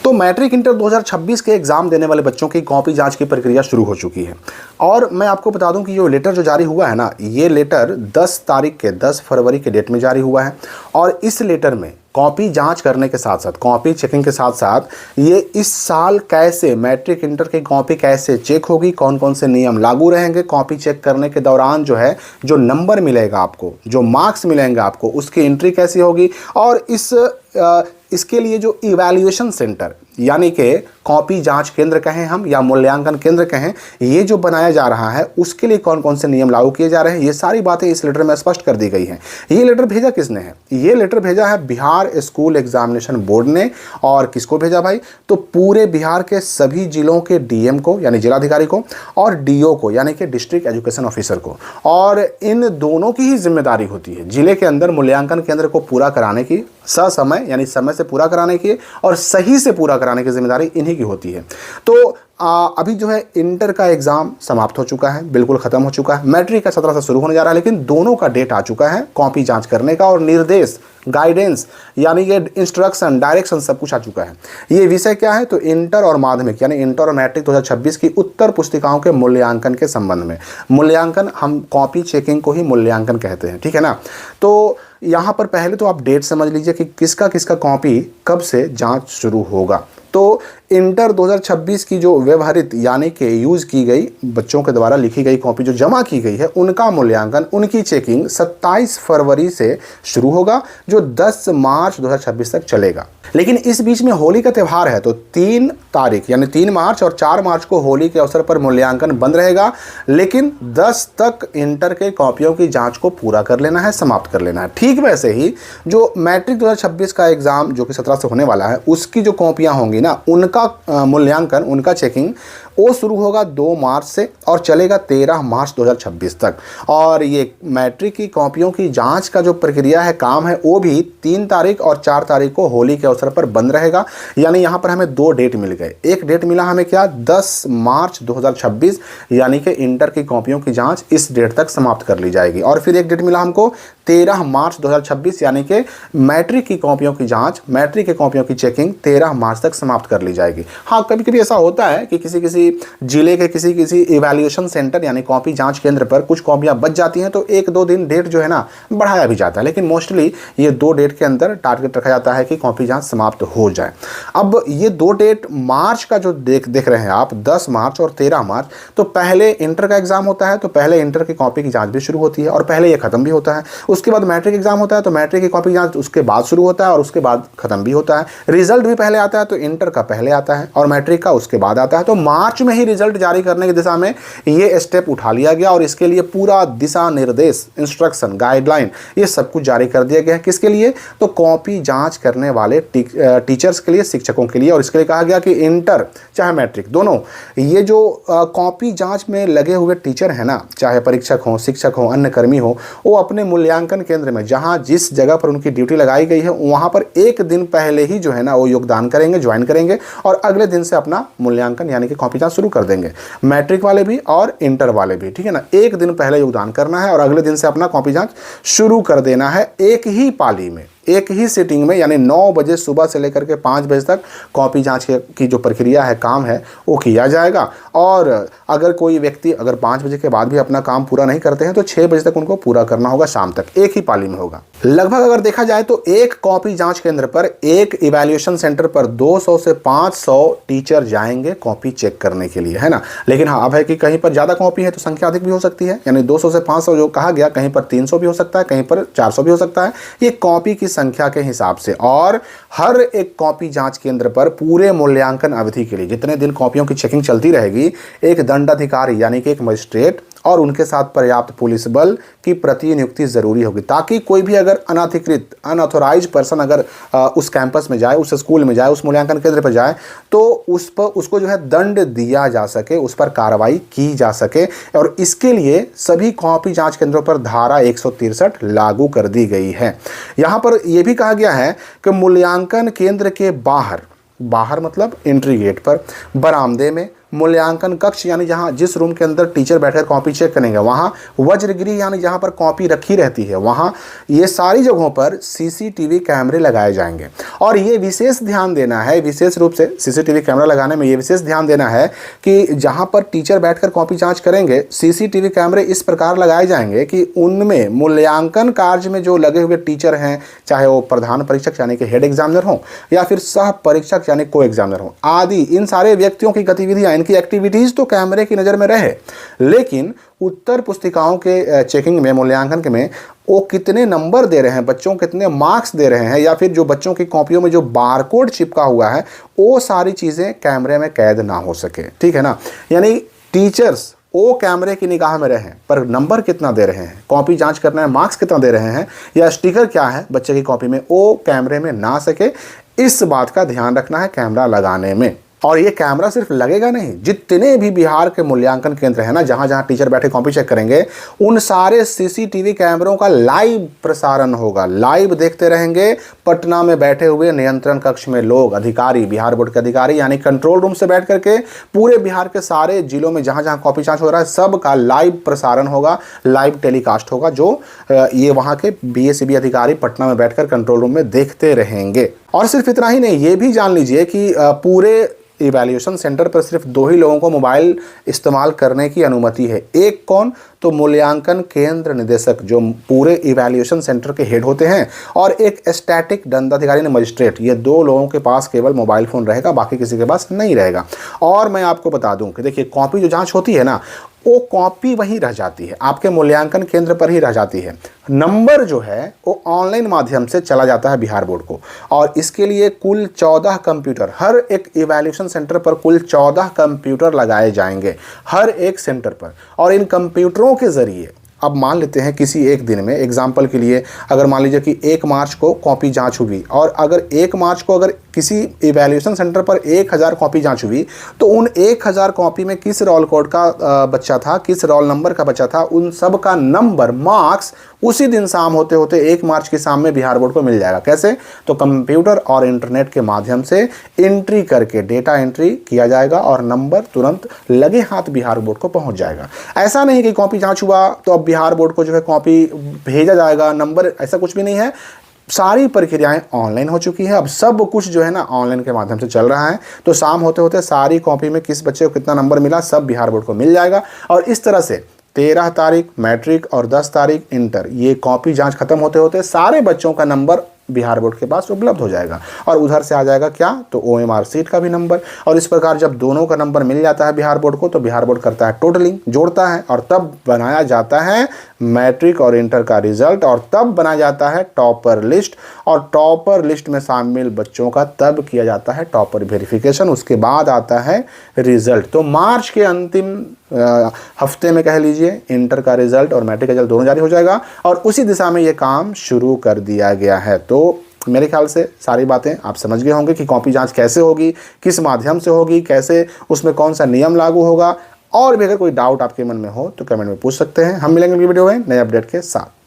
तो matric inter 2026 के exam देने वाले बच्चों की कॉपी जांच की प्रक्रिया शुरू हो चुकी है। और मैं आपको बता दूं कि जो लेटर जो जारी हुआ है ना, ये लेटर 10 फरवरी के डेट में जारी हुआ है। और इस लेटर में कॉपी जांच करने के साथ साथ, कॉपी चेकिंग के साथ साथ ये इस साल कैसे मैट्रिक इंटर की कॉपी कैसे चेक होगी, कौन कौन से नियम लागू रहेंगे, कॉपी चेक करने के दौरान जो है जो नंबर मिलेगा आपको, जो मार्क्स मिलेंगे आपको, उसकी एंट्री कैसी होगी, और इसके लिए जो इवैल्यूएशन सेंटर यानी कि कॉपी जांच केंद्र कहें हम या मूल्यांकन केंद्र कहें, ये जो बनाया जा रहा है उसके लिए कौन कौन से नियम लागू किए जा रहे हैं, ये सारी बातें इस लेटर में स्पष्ट कर दी गई हैं। ये लेटर भेजा किसने है? ये लेटर भेजा है बिहार स्कूल एग्जामिनेशन बोर्ड ने। और किसको भेजा भाई? तो पूरे बिहार के सभी जिलों के डीएम को यानी जिलाधिकारी को, और डीओ को यानी कि डिस्ट्रिक्ट एजुकेशन ऑफिसर को। और इन दोनों की ही जिम्मेदारी होती है जिले के अंदर मूल्यांकन केंद्र को पूरा कराने की, ससमय यानी समय से पूरा कराने की और सही से पूरा कराने की जिम्मेदारी इन्हीं की होती है। तो अभी जो है इंटर का एग्जाम समाप्त हो चुका है, बिल्कुल खत्म हो चुका है। मैट्रिक का 17 से शुरू होने जा रहा है, लेकिन दोनों का डेट आ चुका है कॉपी जांच करने का, और निर्देश, गाइडेंस यानी ये इंस्ट्रक्शन, डायरेक्शन सब कुछ आ चुका है। ये विषय क्या है? तो इंटर और माध्यमिक यानी इंटर और मैट्रिक 2026 की उत्तर पुस्तिकाओं के मूल्यांकन के संबंध में। मूल्यांकन, हम कॉपी चेकिंग को ही मूल्यांकन कहते हैं, ठीक है ना। तो यहाँ पर पहले तो आप डेट समझ लीजिए कि किसका किसका कॉपी कब से जांच शुरू होगा। तो इंटर 2026 की जो व्यवहारित यानी कि यूज़ की गई, बच्चों के द्वारा लिखी गई कॉपी जो जमा की गई है, उनका मूल्यांकन, उनकी चेकिंग 27 फरवरी से शुरू होगा, जो 10 मार्च 2026 तक चलेगा। लेकिन इस बीच में होली का त्यौहार है, तो 3 तारीख यानी 3 मार्च और 4 मार्च को होली के अवसर पर मूल्यांकन बंद रहेगा। लेकिन 10 तक इंटर के कॉपियों की जांच को पूरा कर लेना है, समाप्त कर लेना है। ठीक वैसे ही जो मैट्रिक 2026 का एग्ज़ाम जो कि 17 से होने वाला है, उसकी जो कॉपियाँ होंगी ना, उनका मूल्यांकन, उनका चेकिंग वो शुरू होगा 2 मार्च से और चलेगा 13 मार्च 2026 तक। और ये मैट्रिक की कॉपियों की जांच का जो प्रक्रिया है, काम है, वो भी 3 तारीख और 4 तारीख को होली के अवसर पर बंद रहेगा। यानी यहाँ पर हमें 2 डेट मिल गए। एक डेट मिला हमें क्या? 10 मार्च 2026 यानी कि इंटर की कॉपियों की जांच इस डेट तक समाप्त कर ली जाएगी। और फिर एक डेट मिला हमको 13 मार्च 2026 यानी कि मैट्रिक की कॉपियों की जांच, मैट्रिक की कॉपियों की चेकिंग 13 मार्च तक समाप्त कर ली जाएगी। हाँ, कभी कभी ऐसा होता है कि किसी जिले के किसी इवैल्यूएशन सेंटर यानी कॉपी जांच केंद्र पर कुछ कॉपियां बच जाती हैं, तो 1-2 दिन डेट जो है ना बढ़ाया भी जाता है। लेकिन मोस्टली ये 2 डेट के अंदर टारगेट रखा जाता है कि कॉपी जांच समाप्त हो जाए। अब ये 2 डेट मार्च का जो देख रहे हैं आप, 10 मार्च और 13 मार्च, तो पहले इंटर का एग्जाम होता है, तो पहले इंटर की कॉपी की जांच भी शुरू होती है और पहले ये खत्म भी होता है। उसके बाद मैट्रिक एग्जाम होता है, तो मैट्रिक की कॉपी जांच उसके बाद शुरू होता है और उसके बाद खत्म भी होता है। रिजल्ट भी पहले आता है, तो इंटर का पहले आता है और मैट्रिक का उसके बाद आता है। तो मार्च में ही रिजल्ट जारी करने की दिशा में ये स्टेप उठा लिया गया और इसके लिए पूरा दिशा निर्देश, इंस्ट्रक्शन, गाइडलाइन, ये सब कुछ जारी कर दिया गया है। किसके लिए? तो कॉपी जांच करने वाले टीचर्स के लिए, शिक्षकों के लिए। और इसके लिए कहा गया कि इंटर चाहे मैट्रिक दोनों, ये जो कॉपी जांच में लगे हुए टीचर हैं ना, चाहे परीक्षक हो, शिक्षक हो, अन्य कर्मी हो, वो अपने मूल्यांकन केंद्र में जहां जिस जगह पर उनकी ड्यूटी लगाई गई है, वहां पर एक दिन पहले ही जो है ना वो योगदान करेंगे, ज्वाइन करेंगे और अगले दिन से अपना मूल्यांकन यानी कि कॉपी जांच शुरू कर देंगे। मैट्रिक वाले भी और इंटर वाले भी, ठीक है ना। एक दिन पहले योगदान करना है और अगले दिन से अपना कॉपी जांच शुरू कर देना है, एक ही पाली में, एक ही सिटिंग में, यानी 9 बजे सुबह से लेकर के 5 बजे तक कॉपी जांच की जो प्रक्रिया है, काम है, वो किया जाएगा। और अगर कोई व्यक्ति अगर 5 बजे के बाद भी अपना काम पूरा नहीं करते हैं, तो 6 बजे तक उनको पूरा करना होगा, शाम तक, एक ही पाली में होगा। लगभग अगर देखा जाए तो एक कॉपी जांच केंद्र पर, एक इवैल्यूएशन सेंटर पर 200 से 500 टीचर जाएंगे कॉपी चेक करने के लिए, है ना। लेकिन हाँ, अब है कि कहीं पर ज़्यादा कॉपी है तो संख्या अधिक भी हो सकती है, यानी 200 से 500 जो कहा गया, कहीं पर 300 भी हो सकता है, कहीं पर 400 भी हो सकता है, ये कॉपी की संख्या के हिसाब से। और हर एक कॉपी जांच केंद्र पर पूरे मूल्यांकन अवधि के लिए, जितने दिन कॉपियों की चेकिंग चलती रहेगी, एक दंडाधिकारी यानी कि एक मजिस्ट्रेट और उनके साथ पर्याप्त पुलिस बल की प्रतिनियुक्ति जरूरी होगी, ताकि कोई भी अगर अनधिकृत, अनऑथोराइज पर्सन अगर उस कैंपस में जाए, उस स्कूल में जाए, उस मूल्यांकन केंद्र पर जाए, तो उसको जो है दंड दिया जा सके, उस पर कार्रवाई की जा सके। और इसके लिए सभी कॉपी जांच केंद्रों पर धारा 163 लागू कर दी गई है। यहाँ पर यह भी कहा गया है कि मूल्यांकन केंद्र के बाहर मतलब एंट्री गेट पर, बरामदे में मूल्यांकन कक्ष यानी जहाँ जिस रूम के अंदर टीचर बैठकर कॉपी चेक करेंगे वहाँ, वज्रगृह यानी जहाँ पर कॉपी रखी रहती है वहाँ, ये सारी जगहों पर सीसीटीवी कैमरे लगाए जाएंगे। और ये विशेष ध्यान देना है, विशेष रूप से सीसीटीवी कैमरा लगाने में ये विशेष ध्यान देना है कि जहाँ पर टीचर बैठकर कॉपी जाँच करेंगे सीसीटीवी कैमरे इस प्रकार लगाए जाएंगे कि उनमें मूल्यांकन कार्य में जो लगे हुए टीचर हैं, चाहे वो प्रधान परीक्षक यानी कि हेड एग्जामिनर हो या फिर सह परीक्षक यानी को एग्जामिनर हो आदि, इन सारे व्यक्तियों की गतिविधियां, इनकी एक्टिविटीज तो कैमरे की नज़र में रहे, लेकिन उत्तर पुस्तिकाओं के चेकिंग में, मूल्यांकन के में वो कितने नंबर दे रहे हैं, बच्चों को कितने मार्क्स दे रहे हैं, या फिर जो बच्चों की कॉपियों में जो बारकोड चिपका हुआ है वो सारी चीज़ें कैमरे में कैद ना हो सके। ठीक है ना, यानी टीचर्स वो कैमरे की निगाह में रहे पर नंबर कितना दे रहे हैं, कॉपी जांच करना है मार्क्स कितना दे रहे हैं या स्टिकर क्या है बच्चे की कॉपी में, वो कैमरे में ना सके, इस बात का ध्यान रखना है कैमरा लगाने में। और ये कैमरा सिर्फ लगेगा नहीं, जितने भी बिहार के मूल्यांकन केंद्र हैं ना, जहाँ जहाँ टीचर बैठे कॉपी चेक करेंगे, उन सारे सीसीटीवी कैमरों का लाइव प्रसारण होगा, लाइव देखते रहेंगे पटना में बैठे हुए नियंत्रण कक्ष में लोग, अधिकारी, बिहार बोर्ड के अधिकारी, यानी कंट्रोल रूम से बैठ करके पूरे बिहार के सारे जिलों में जहाँ जहाँ कॉपी जांच हो रहा है सब का लाइव प्रसारण होगा, लाइव टेलीकास्ट होगा, जो ये वहाँ के BACB अधिकारी पटना में बैठकर कंट्रोल रूम में देखते रहेंगे। और सिर्फ इतना ही नहीं, ये भी जान लीजिए कि पूरे इवैल्यूएशन सेंटर पर सिर्फ 2 ही लोगों को मोबाइल इस्तेमाल करने की अनुमति है। एक कौन, तो मूल्यांकन केंद्र निदेशक जो पूरे इवैल्यूएशन सेंटर के हेड होते हैं, और एक स्टैटिक दंडाधिकारी ने मजिस्ट्रेट, ये 2 लोगों के पास केवल मोबाइल फ़ोन रहेगा, बाकी किसी के पास नहीं रहेगा। और मैं आपको बता दूं कि देखिए कॉपी जो जांच होती है ना, वो कॉपी वहीं रह जाती है, आपके मूल्यांकन केंद्र पर ही रह जाती है, नंबर जो है वो ऑनलाइन माध्यम से चला जाता है बिहार बोर्ड को। और इसके लिए कुल 14 कंप्यूटर, हर एक इवैल्यूएशन सेंटर पर कुल 14 कंप्यूटर लगाए जाएंगे हर एक सेंटर पर। और इन कंप्यूटरों के ज़रिए अब मान लेते हैं किसी एक दिन में, एग्जाम्पल के लिए अगर मान लीजिए कि 1 मार्च को कॉपी जांच हुई, और अगर 1 मार्च को अगर किसी इवैल्यूएशन सेंटर पर 1000 कॉपी जांच हुई, तो उन 1000 कॉपी में किस रोल कोड का बच्चा था, किस रोल नंबर का बच्चा था, उन सब का नंबर, मार्क्स उसी दिन शाम होते होते 1 मार्च की शाम में बिहार बोर्ड को मिल जाएगा। कैसे? तो कंप्यूटर और इंटरनेट के माध्यम से एंट्री करके डेटा एंट्री किया जाएगा और नंबर तुरंत लगे हाथ बिहार बोर्ड को पहुंच जाएगा। ऐसा नहीं कि कॉपी जांच हुआ तो अब बिहार बोर्ड को जो है कॉपी भेजा जाएगा, नंबर, ऐसा कुछ भी नहीं है। सारी प्रक्रियाएं ऑनलाइन हो चुकी है, अब सब कुछ जो है ना ऑनलाइन के माध्यम से चल रहा है। तो शाम होते होते सारी कॉपी में किस बच्चे को कितना नंबर मिला सब बिहार बोर्ड को मिल जाएगा। और इस तरह से 13 तारीख मैट्रिक और 10 तारीख इंटर, ये कॉपी जांच खत्म होते होते सारे बच्चों का नंबर बिहार बोर्ड के पास उपलब्ध हो जाएगा। और उधर से आ जाएगा क्या, तो OMR सीट का भी नंबर। और इस प्रकार जब दोनों का नंबर मिल जाता है बिहार बोर्ड को, तो बिहार बोर्ड करता है टोटलिंग, जोड़ता है, और तब बनाया जाता है मैट्रिक और इंटर का रिजल्ट, और तब बनाया जाता है टॉपर लिस्ट। और टॉपर लिस्ट में शामिल बच्चों का तब किया जाता है टॉपर वेरिफिकेशन, उसके बाद आता है रिजल्ट। तो मार्च के अंतिम हफ्ते में कह लीजिए इंटर का रिजल्ट और मैट्रिक का रिजल्ट दोनों जारी हो जाएगा, और उसी दिशा में ये काम शुरू कर दिया गया है। तो मेरे ख्याल से सारी बातें आप समझ गए होंगे कि कॉपी जांच कैसे होगी, किस माध्यम से होगी, कैसे उसमें कौन सा नियम लागू होगा। और भी अगर कोई डाउट आपके मन में हो तो कमेंट में पूछ सकते हैं। हम मिलेंगे अगली वीडियो में नए अपडेट के साथ।